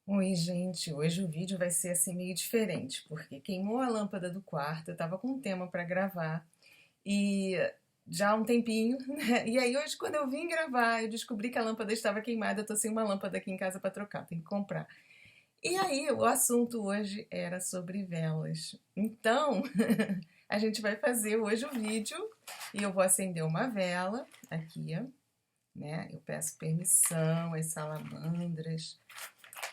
Oi, gente. Hoje o vídeo vai ser assim meio diferente, porque queimou a lâmpada do quarto, eu tava com um tema pra gravar e já há um tempinho, né? E aí hoje quando eu vim gravar, eu descobri que a lâmpada estava queimada, eu tô sem uma lâmpada aqui em casa pra trocar, tem que comprar. E aí o assunto hoje era sobre velas. Então, a gente vai fazer hoje o vídeo e eu vou acender uma vela aqui, né? Eu peço permissão às salamandras,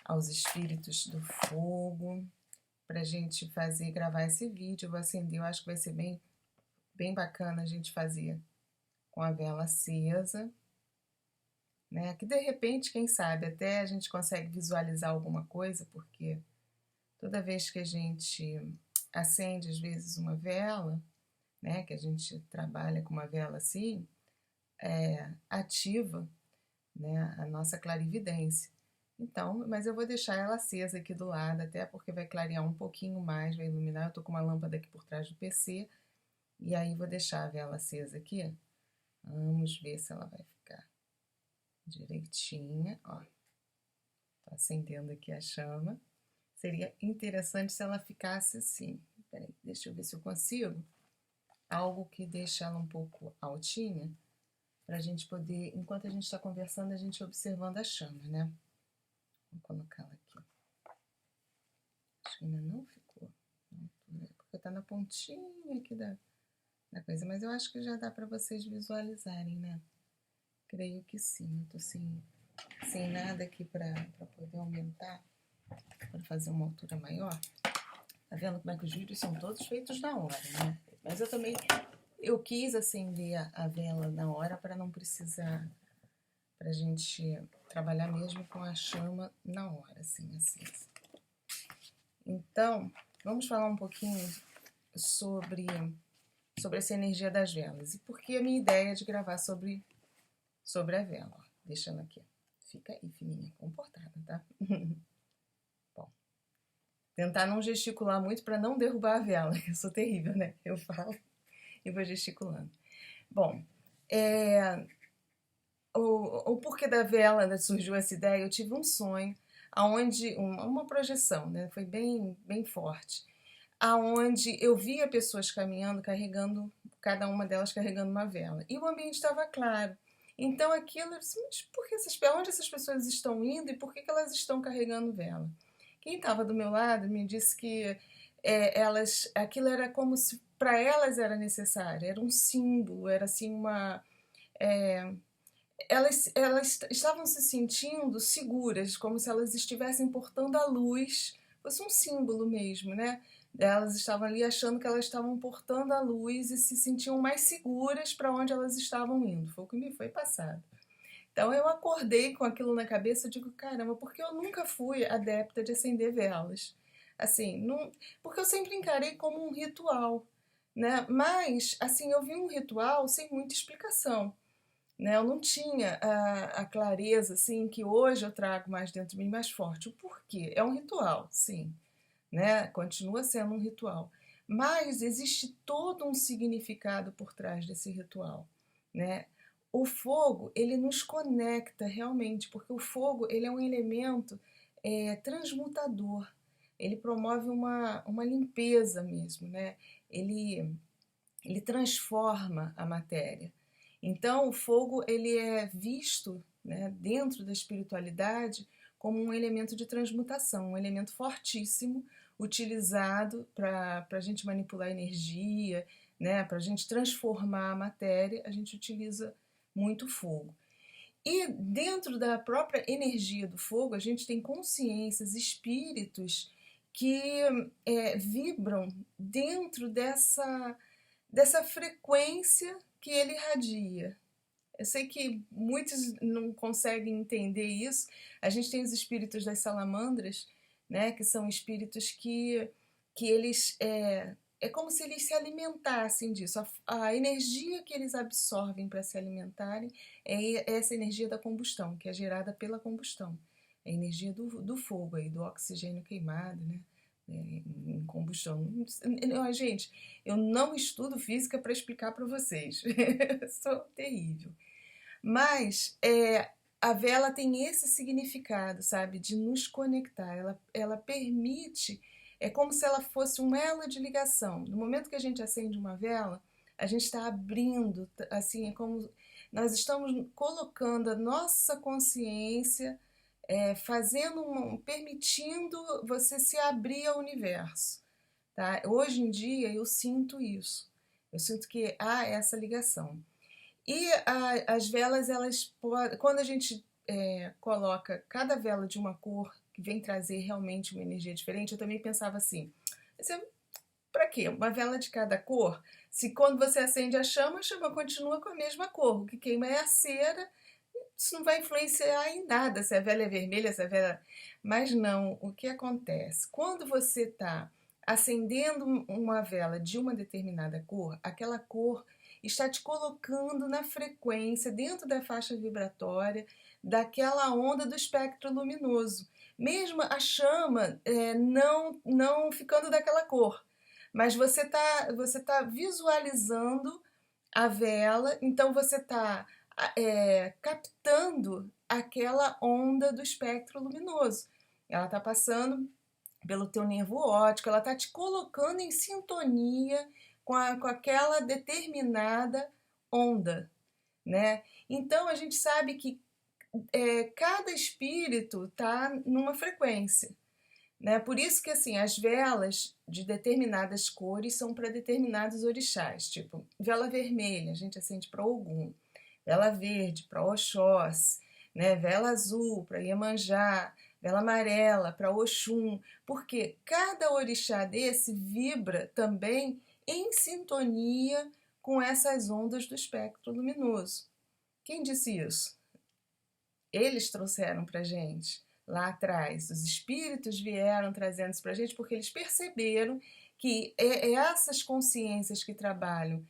aos espíritos do fogo, para a gente fazer, gravar esse vídeo. Eu vou acender, eu acho que vai ser bem bacana a gente fazer com a vela acesa, né? Que de repente, quem sabe, até a gente consegue visualizar alguma coisa, porque toda vez que a gente acende, às vezes, uma vela, né? Que a gente trabalha com uma vela assim, ativa, né, a nossa clarividência. Então, mas eu vou deixar ela acesa aqui do lado, até porque vai clarear um pouquinho mais, vai iluminar. Eu tô com uma lâmpada aqui por trás do PC, e aí vou deixar a vela acesa aqui. Vamos ver se ela vai ficar direitinha, ó. Tô acendendo aqui a chama. Seria interessante se ela ficasse assim. Peraí, deixa eu ver se eu consigo. Algo que deixe ela um pouco altinha, pra gente poder, enquanto a gente tá conversando, a gente observando a chama, né? Vou colocá-la aqui. Acho que ainda não ficou na altura, porque tá na pontinha aqui da coisa, mas eu acho que já dá para vocês visualizarem, né? Creio que sim. Eu tô sem nada aqui para poder aumentar, para fazer uma altura maior. Tá vendo como é que os vídeos são todos feitos na hora, né? Mas eu também, eu quis acender a vela na hora para não precisar, pra gente trabalhar mesmo com a chama na hora, assim, acesa. Então, vamos falar um pouquinho sobre essa energia das velas. E por que a minha ideia de gravar sobre a vela? Ó, deixando aqui. Fica aí, filhinha, comportada, tá? Bom, tentar não gesticular muito para não derrubar a vela. Eu sou terrível, né? Eu falo e vou gesticulando. Bom, o porquê da vela surgiu essa ideia? Eu tive um sonho, aonde uma projeção, né? Foi bem forte, aonde eu via pessoas caminhando, carregando, cada uma delas carregando uma vela. E o ambiente estava claro. Então aquilo, eu disse, mas por que onde essas pessoas estão indo e por que elas estão carregando vela? Quem estava do meu lado me disse que aquilo era como se para elas era necessário, era um símbolo, era assim uma. É, elas estavam se sentindo seguras, como se elas estivessem portando a luz, fosse um símbolo mesmo, né? Elas estavam ali achando que elas estavam portando a luz e se sentiam mais seguras para onde elas estavam indo. Foi o que me foi passado. Então eu acordei com aquilo na cabeça e digo, caramba, porque eu nunca fui adepta de acender velas. Assim, não, porque eu sempre encarei como um ritual, né? Mas, assim, eu vi um ritual sem muita explicação, né? Eu não tinha a clareza assim que hoje eu trago mais dentro de mim, mais forte. O porquê? É um ritual, sim, né? Continua sendo um ritual, mas existe todo um significado por trás desse ritual, né? O fogo, ele nos conecta realmente, porque o fogo, ele é um elemento transmutador. Ele promove uma limpeza mesmo, né? Ele transforma a matéria. Então, o fogo, ele é visto, né, dentro da espiritualidade como um elemento de transmutação, um elemento fortíssimo, utilizado para a gente manipular a energia, né, para a gente transformar a matéria, a gente utiliza muito fogo. E dentro da própria energia do fogo, a gente tem consciências, espíritos que vibram dentro dessa frequência que ele irradia. Eu sei que muitos não conseguem entender isso. A gente tem os espíritos das salamandras, né, que são espíritos que eles é como se eles se alimentassem disso. A energia que eles absorvem para se alimentarem é essa energia da combustão, que é gerada pela combustão. É a energia do fogo, aí, do oxigênio queimado, né? Em combustão. Gente, eu não estudo física para explicar para vocês. Sou terrível. Mas a vela tem esse significado, sabe? De nos conectar. Ela permite, é como se ela fosse um elo de ligação. No momento que a gente acende uma vela, a gente está abrindo, assim, é como nós estamos colocando a nossa consciência, permitindo você se abrir ao universo, tá? Hoje em dia eu sinto isso. Eu sinto que há essa ligação. E as velas, quando a gente coloca cada vela de uma cor que vem trazer realmente uma energia diferente, eu também pensava assim, para quê? Uma vela de cada cor? Se quando você acende a chama continua com a mesma cor. O que queima é a cera, isso não vai influenciar em nada se a vela é vermelha, se a vela... Mas não, o que acontece? Quando você está acendendo uma vela de uma determinada cor, aquela cor está te colocando na frequência, dentro da faixa vibratória, daquela onda do espectro luminoso. Mesmo a chama não ficando daquela cor, mas você tá visualizando a vela, então você está captando aquela onda do espectro luminoso. Ela está passando pelo teu nervo óptico, ela está te colocando em sintonia com aquela determinada onda, né? Então a gente sabe que cada espírito está numa frequência, né? Por isso que assim as velas de determinadas cores são para determinados orixás, tipo vela vermelha a gente acende para Ogum, vela verde para Oxós, né? Vela azul para Iemanjá, vela amarela para Oxum, porque cada orixá desse vibra também em sintonia com essas ondas do espectro luminoso. Quem disse isso? Eles trouxeram para gente lá atrás. Os espíritos vieram trazendo isso para gente porque eles perceberam que essas consciências que trabalham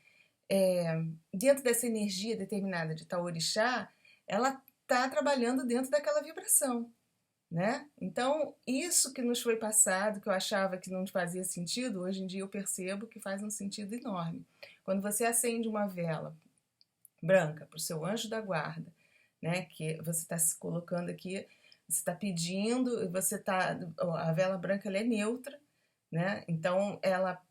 dentro dessa energia determinada de tal orixá, ela está trabalhando dentro daquela vibração, né? Então, isso que nos foi passado, que eu achava que não fazia sentido, hoje em dia eu percebo que faz um sentido enorme. Quando você acende uma vela branca para o seu anjo da guarda, né? Que você está se colocando aqui, você está pedindo, a vela branca ela é neutra, né? Então ela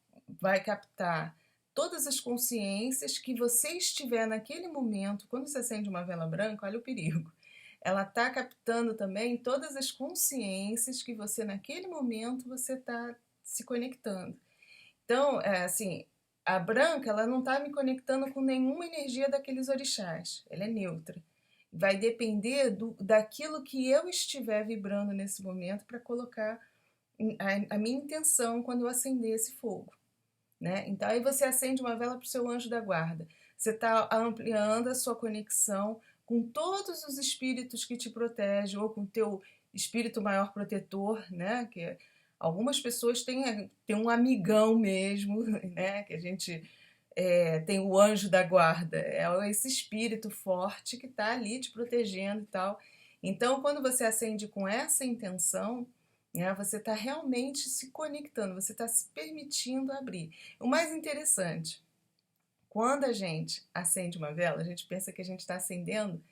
vai captar todas as consciências que você estiver naquele momento. Quando você acende uma vela branca, olha o perigo. Ela está captando também todas as consciências que você naquele momento você está se conectando. Então, assim, a branca ela não está me conectando com nenhuma energia daqueles orixás. Ela é neutra. Vai depender daquilo que eu estiver vibrando nesse momento para colocar a minha intenção quando eu acender esse fogo, né? Então aí você acende uma vela para o seu anjo da guarda. Você está ampliando a sua conexão com todos os espíritos que te protegem ou com o teu espírito maior protetor, né? Que algumas pessoas têm um amigão mesmo, né? Que a gente tem o anjo da guarda, é esse espírito forte que está ali te protegendo e tal. Então, quando você acende com essa intenção, né, você está realmente se conectando, você está se permitindo abrir. O mais interessante, quando a gente acende uma vela, a gente pensa que a gente está acendendo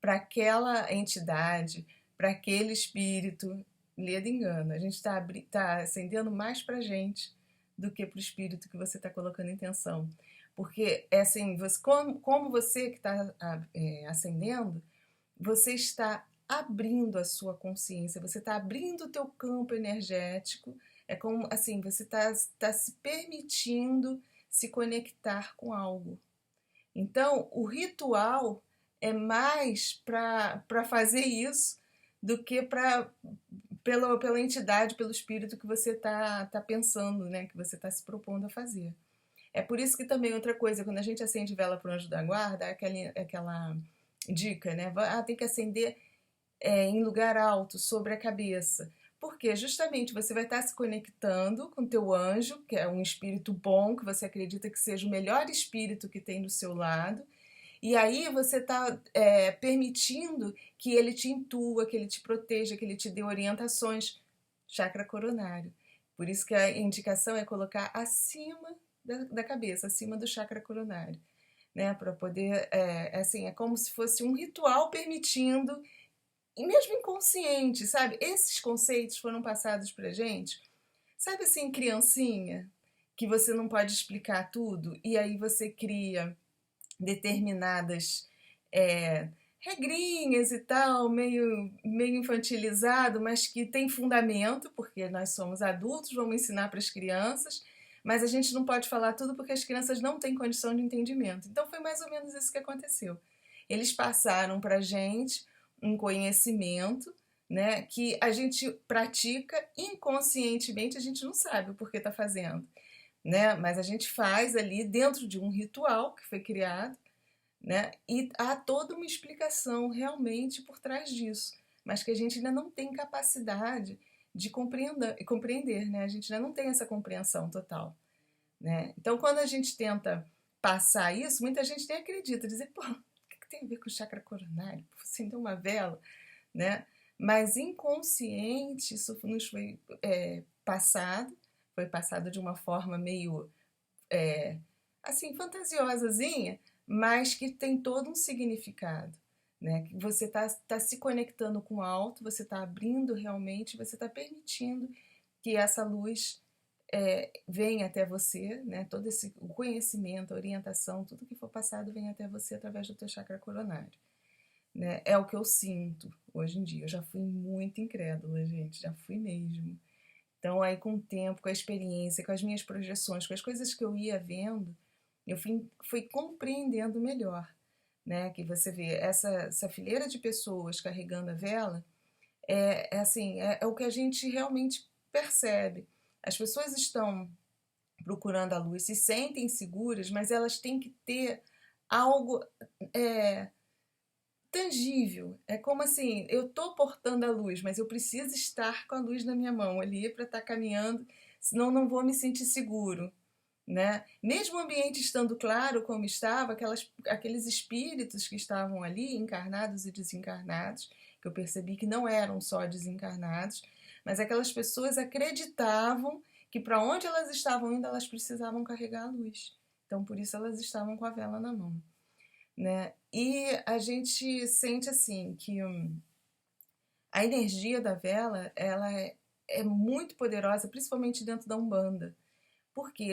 para aquela entidade, para aquele espírito. Lê engano, a gente está acendendo mais para a gente do que para o espírito que você está colocando intenção. Porque é assim, como você que está acendendo, você está abrindo a sua consciência, você está abrindo o teu campo energético, é como assim, você está se permitindo se conectar com algo. Então, o ritual é mais para fazer isso do que pela entidade, pelo espírito que você tá pensando, né? Que você está se propondo a fazer. É por isso que também outra coisa, quando a gente acende vela para o anjo da guarda, aquela dica, né? Tem que acender em lugar alto, sobre a cabeça. Porque justamente você vai estar se conectando com o teu anjo, que é um espírito bom, que você acredita que seja o melhor espírito que tem do seu lado, e aí você está permitindo que ele te intua, que ele te proteja, que ele te dê orientações. Chakra coronário. Por isso que a indicação é colocar acima da cabeça, acima do chakra coronário. né? Para poder, assim, é como se fosse um ritual permitindo, e mesmo inconsciente, sabe? Esses conceitos foram passados pra gente, sabe assim, criancinha, que você não pode explicar tudo, e aí você cria determinadas é, regrinhas e tal, meio infantilizado, mas que tem fundamento, porque nós somos adultos, vamos ensinar para as crianças, mas a gente não pode falar tudo porque as crianças não têm condição de entendimento. Então foi mais ou menos isso que aconteceu. Eles passaram para a gente um conhecimento, né, que a gente pratica inconscientemente, a gente não sabe o porquê está fazendo, né? Mas a gente faz ali dentro de um ritual que foi criado, né? E há toda uma explicação realmente por trás disso, mas que a gente ainda não tem capacidade de compreender, né? A gente ainda não tem essa compreensão total, né? Então, quando a gente tenta passar isso, muita gente nem acredita, dizer, pô, o que tem a ver com o chakra coronário? Acender uma vela, né? Mas inconsciente isso nos passado, foi passado de uma forma meio assim, fantasiosazinha, mas que tem todo um significado, né? Que você tá se conectando com o alto, você está abrindo realmente, você está permitindo que essa luz venha até você, né? Todo esse o conhecimento, a orientação, tudo que for passado vem até você através do teu chakra coronário, né? É o que eu sinto hoje em dia. Eu já fui muito incrédula, gente, já fui mesmo. Então, aí, com o tempo, com a experiência, com as minhas projeções, com as coisas que eu ia vendo, eu fui compreendendo melhor, né? Que você vê essa fileira de pessoas carregando a vela, assim, é o que a gente realmente percebe. As pessoas estão procurando a luz, se sentem seguras, mas elas têm que ter algo é, tangível. É como assim, eu estou portando a luz, mas eu preciso estar com a luz na minha mão ali para estar caminhando, senão não vou me sentir seguro, né? Mesmo o ambiente estando claro como estava, aqueles espíritos que estavam ali, encarnados e desencarnados, que eu percebi que não eram só desencarnados, mas aquelas pessoas acreditavam que para onde elas estavam indo, elas precisavam carregar a luz. Então, por isso elas estavam com a vela na mão, né? E a gente sente assim que a energia da vela, ela é muito poderosa, principalmente dentro da Umbanda, porque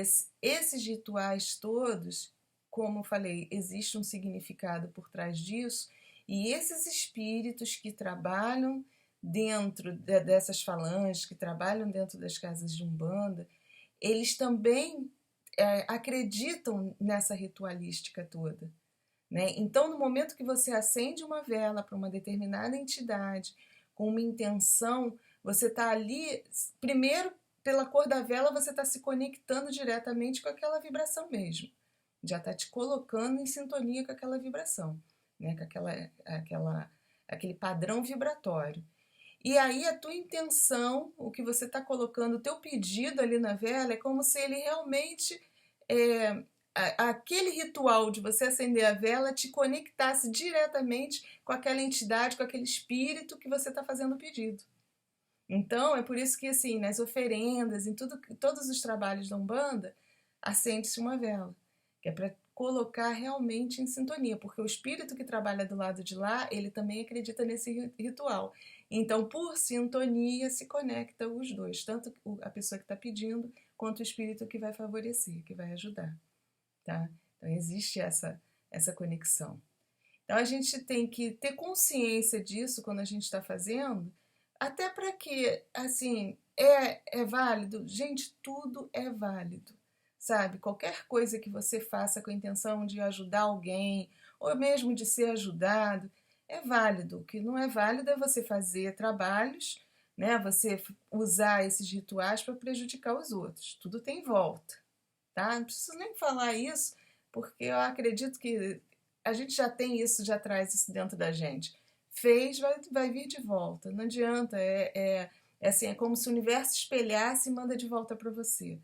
esses rituais todos, como eu falei, existe um significado por trás disso, e esses espíritos que trabalham dentro dessas falanges, que trabalham dentro das casas de Umbanda, eles também acreditam nessa ritualística toda, né? Então, no momento que você acende uma vela para uma determinada entidade, com uma intenção, você está ali, primeiro, pela cor da vela, você está se conectando diretamente com aquela vibração mesmo. Já está te colocando em sintonia com aquela vibração, né? Com aquele padrão vibratório. E aí a tua intenção, o que você está colocando, o teu pedido ali na vela, é como se ele realmente é, aquele ritual de você acender a vela te conectasse diretamente com aquela entidade, com aquele espírito que você está fazendo o pedido. Então, é por isso que, assim, nas oferendas, em todos os trabalhos da Umbanda, acende-se uma vela, que é para colocar realmente em sintonia, porque o espírito que trabalha do lado de lá, ele também acredita nesse ritual. Então, por sintonia, se conecta os dois, tanto a pessoa que está pedindo, quanto o espírito que vai favorecer, que vai ajudar, tá? Então, existe essa conexão. Então, a gente tem que ter consciência disso quando a gente está fazendo, até para que, assim, é válido? Gente, tudo é válido, sabe? Qualquer coisa que você faça com a intenção de ajudar alguém, ou mesmo de ser ajudado, é válido. O que não é válido é você fazer trabalhos, né? Você usar esses rituais para prejudicar os outros. Tudo tem volta, tá? Não preciso nem falar isso, porque eu acredito que a gente já tem isso, já traz isso dentro da gente. Fez, vai vir de volta. Não adianta. Assim, é como se o universo espelhasse e manda de volta para você.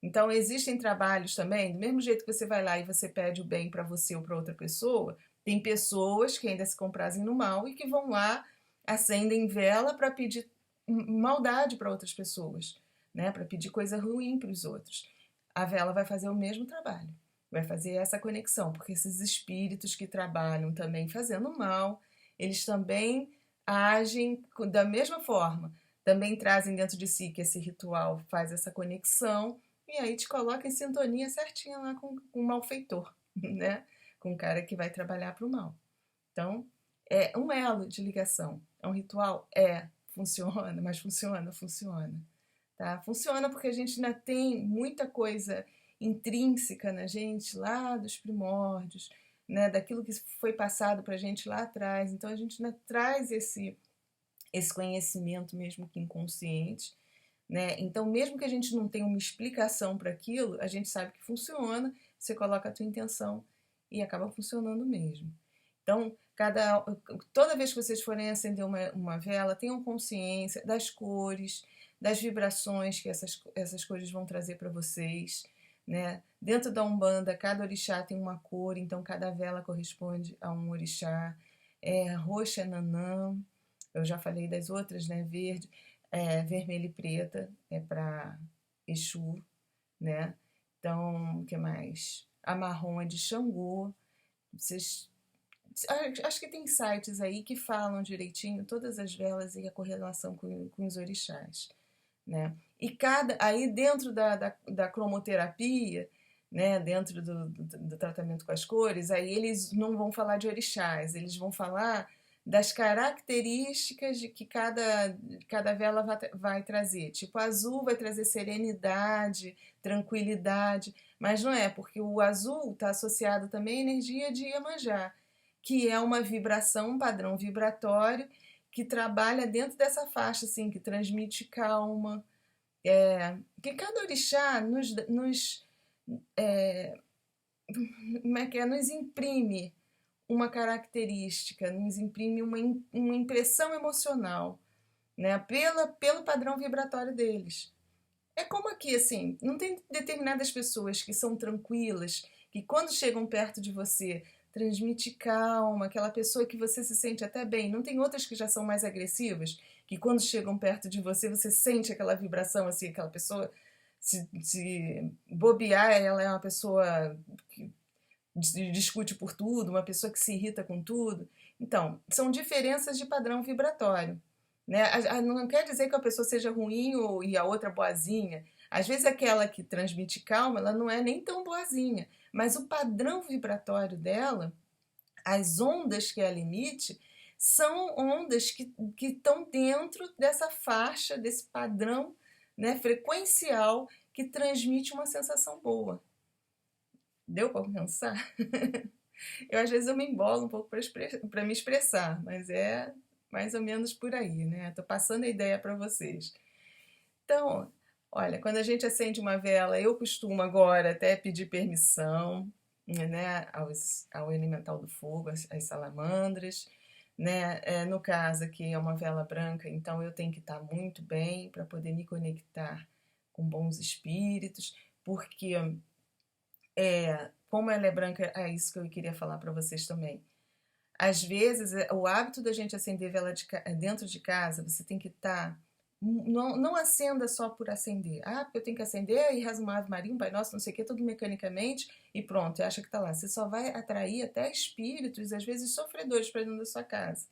Então, existem trabalhos também, do mesmo jeito que você vai lá e você pede o bem para você ou para outra pessoa, tem pessoas que ainda se comprazem no mal e que vão lá, acendem vela para pedir maldade para outras pessoas, né? Para pedir coisa ruim para os outros. A vela vai fazer o mesmo trabalho. vai fazer essa conexão, porque esses espíritos que trabalham também fazendo mal, eles também agem da mesma forma, também trazem dentro de si que esse ritual faz essa conexão e aí te coloca em sintonia certinha lá com o malfeitor, né? Com o cara que vai trabalhar para o mal. Então, é um elo de ligação. É um ritual? É. Funciona, mas funciona, funciona. Tá? Funciona porque a gente ainda tem muita coisa intrínseca na gente lá dos primórdios, né? Daquilo que foi passado para a gente lá atrás. Então a gente ainda traz esse conhecimento mesmo que inconsciente, né? Então mesmo que a gente não tenha uma explicação para aquilo, a gente sabe que funciona, você coloca a tua intenção e acaba funcionando mesmo. Então, toda vez que vocês forem acender uma vela, tenham consciência das cores, das vibrações que essas cores vão trazer para vocês. Né? Dentro da Umbanda, cada orixá tem uma cor, então cada vela corresponde a um orixá. Roxa é Nanã, eu já falei das outras, né? Verde, vermelha e preta é para Exu, né? Então, o que mais? A marrom é de Xangô. Vocês acho que tem sites aí que falam direitinho todas as velas e a correlação com os orixás, né? E aí dentro da cromoterapia, né, dentro do tratamento com as cores, aí eles não vão falar de orixás, eles vão falar das características de que cada vela vai trazer. Tipo, azul vai trazer serenidade, tranquilidade, mas não é, porque o azul está associado também à energia de Iemanjá, que é uma vibração, um padrão vibratório que trabalha dentro dessa faixa, assim, que transmite calma. Que cada orixá nos imprime uma característica, nos imprime uma impressão emocional, né? Pelo padrão vibratório deles. É como aqui, assim, não tem determinadas pessoas que são tranquilas, que quando chegam perto de você transmite calma, aquela pessoa que você se sente até bem. Não tem outras que já são mais agressivas, que quando chegam perto de você sente aquela vibração, assim, aquela pessoa se bobear, ela é uma pessoa que discute por tudo, uma pessoa que se irrita com tudo. Então, são diferenças de padrão vibratório. Né? Não quer dizer que a pessoa seja ruim e a outra boazinha. Às vezes aquela que transmite calma, ela não é nem tão boazinha, mas o padrão vibratório dela, as ondas que ela emite, são ondas que estão dentro dessa faixa, desse padrão, né, frequencial que transmite uma sensação boa. Deu para pensar? Às vezes eu me embolo um pouco para me expressar, mas é mais ou menos por aí, né? Tô passando a ideia para vocês. Então, olha, quando a gente acende uma vela, eu costumo agora até pedir permissão, né, ao elemental do fogo, às salamandras, né? No caso aqui é uma vela branca, então eu tenho que estar muito bem para poder me conectar com bons espíritos, porque como ela é branca, é isso que eu queria falar para vocês também. Às vezes, o hábito da gente acender vela dentro de casa, você tem que estar. Não acenda só por acender. Ah, porque eu tenho que acender e reza uma Ave Maria, um Pai Nosso, não sei o que, tudo mecanicamente e pronto, e acha que está lá. Você só vai atrair até espíritos, às vezes sofredores, para dentro da sua casa.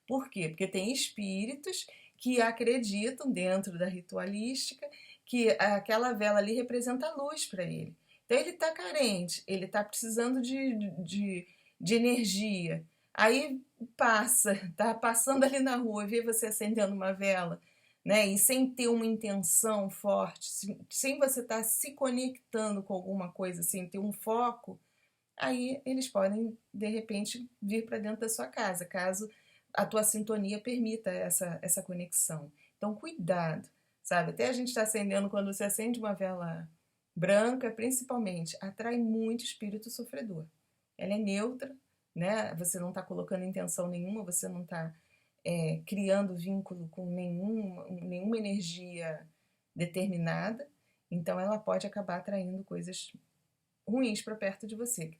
Por quê? Porque tem espíritos que acreditam, dentro da ritualística, que aquela vela ali representa a luz para ele. Então ele está carente, ele está precisando de energia. Aí tá passando ali na rua, vê você acendendo uma vela, né? E sem ter uma intenção forte, sem você estar se conectando com alguma coisa, sem ter um foco, aí eles podem, de repente, vir para dentro da sua casa, caso a tua sintonia permita essa conexão. Então, cuidado, sabe? Até a gente está acendendo, quando você acende uma vela branca, principalmente, atrai muito espírito sofredor. Ela é neutra, né? Você não está colocando intenção nenhuma, você não está criando vínculo com nenhuma energia determinada, então ela pode acabar atraindo coisas ruins para perto de você.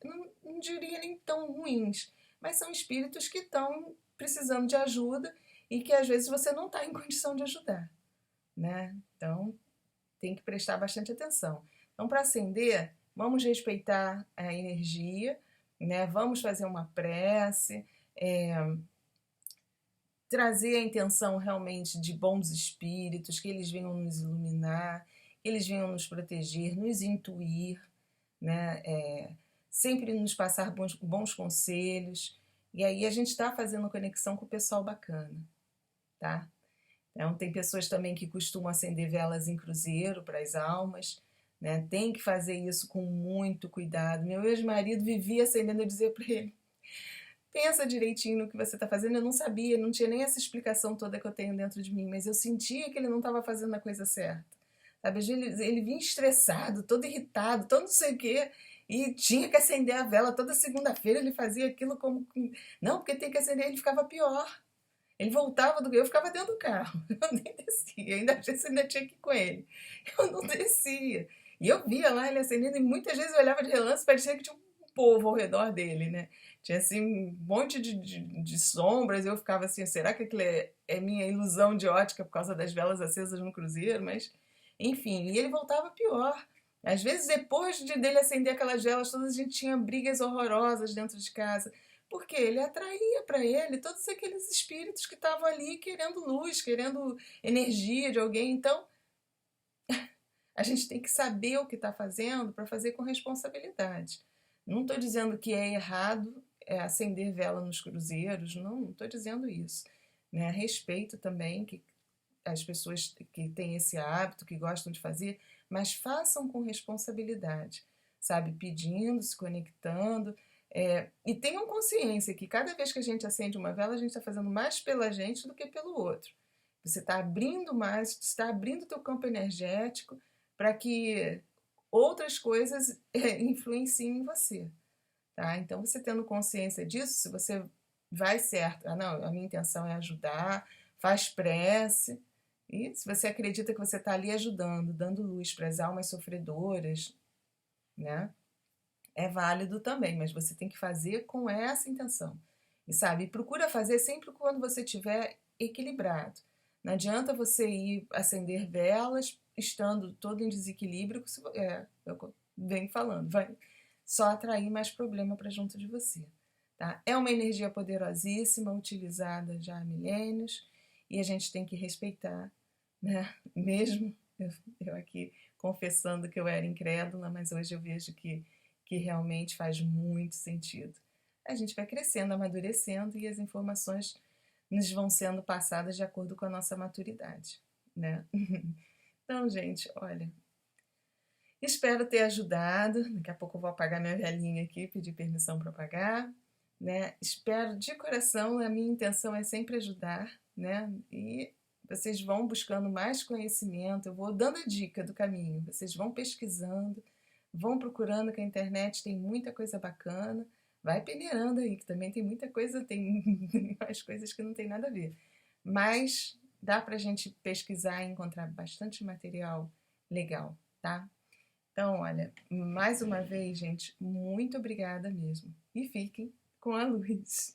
Não diria nem tão ruins, mas são espíritos que estão precisando de ajuda e que às vezes você não está em condição de ajudar, né? Então tem que prestar bastante atenção. Então, para acender, vamos respeitar a energia, né? Vamos fazer uma prece, trazer a intenção realmente de bons espíritos, que eles venham nos iluminar, que eles venham nos proteger, nos intuir, né? Sempre nos passar bons conselhos. E aí a gente está fazendo conexão com o pessoal bacana, tá? Então, tem pessoas também que costumam acender velas em cruzeiro para as almas, né? Tem que fazer isso com muito cuidado. Meu ex-marido vivia acendendo, eu dizia para ele, pensa direitinho no que você está fazendo. Eu não sabia, não tinha nem essa explicação toda que eu tenho dentro de mim, mas eu sentia que ele não estava fazendo a coisa certa. Sabe? Ele vinha estressado, todo irritado, todo não sei o quê, e tinha que acender a vela. Toda segunda-feira ele fazia aquilo como... Não, porque tem que acender, ele ficava pior. Ele voltava do... Eu ficava dentro do carro, eu nem descia, ainda tinha que ir com ele. Eu não descia. E eu via lá ele acendendo, e muitas vezes eu olhava de relance, parecia que tinha um povo ao redor dele, né? Tinha assim um monte de sombras, e eu ficava assim, será que aquilo é minha ilusão de ótica por causa das velas acesas no cruzeiro? Mas, enfim, e ele voltava pior. Às vezes, depois dele acender aquelas velas todas, a gente tinha brigas horrorosas dentro de casa. Porque ele atraía para ele todos aqueles espíritos que estavam ali querendo luz, querendo energia de alguém. Então, a gente tem que saber o que está fazendo para fazer com responsabilidade. Não estou dizendo que é errado acender vela nos cruzeiros, não estou dizendo isso. Né? Respeito também que as pessoas que têm esse hábito, que gostam de fazer, mas façam com responsabilidade, sabe? Pedindo, se conectando, e tenham consciência que cada vez que a gente acende uma vela, a gente está fazendo mais pela gente do que pelo outro. Você está abrindo mais, você está abrindo o teu campo energético para que outras coisas influenciem em você. Tá? Então, você tendo consciência disso, se você vai certo, não, a minha intenção é ajudar, faz prece, e se você acredita que você está ali ajudando, dando luz para as almas sofredoras, né? É válido também, mas você tem que fazer com essa intenção. E sabe, procura fazer sempre quando você estiver equilibrado. Não adianta você ir acender velas estando todo em desequilíbrio, eu venho falando, vai só atrair mais problema para junto de você. Tá? É uma energia poderosíssima, utilizada já há milênios, e a gente tem que respeitar, né? Mesmo eu aqui confessando que eu era incrédula, mas hoje eu vejo que realmente faz muito sentido. A gente vai crescendo, amadurecendo, e as informações nos vão sendo passadas de acordo com a nossa maturidade, né? Então, gente, olha, espero ter ajudado. Daqui a pouco eu vou apagar minha velhinha aqui, pedir permissão para apagar, né? Espero de coração, a minha intenção é sempre ajudar, né? E vocês vão buscando mais conhecimento, eu vou dando a dica do caminho, vocês vão pesquisando, vão procurando, que a internet tem muita coisa bacana, vai peneirando aí, que também tem muita coisa, tem mais coisas que não tem nada a ver. Mas dá pra gente pesquisar e encontrar bastante material legal, tá? Então, olha, mais uma vez, gente, muito obrigada mesmo. E fiquem com a luz.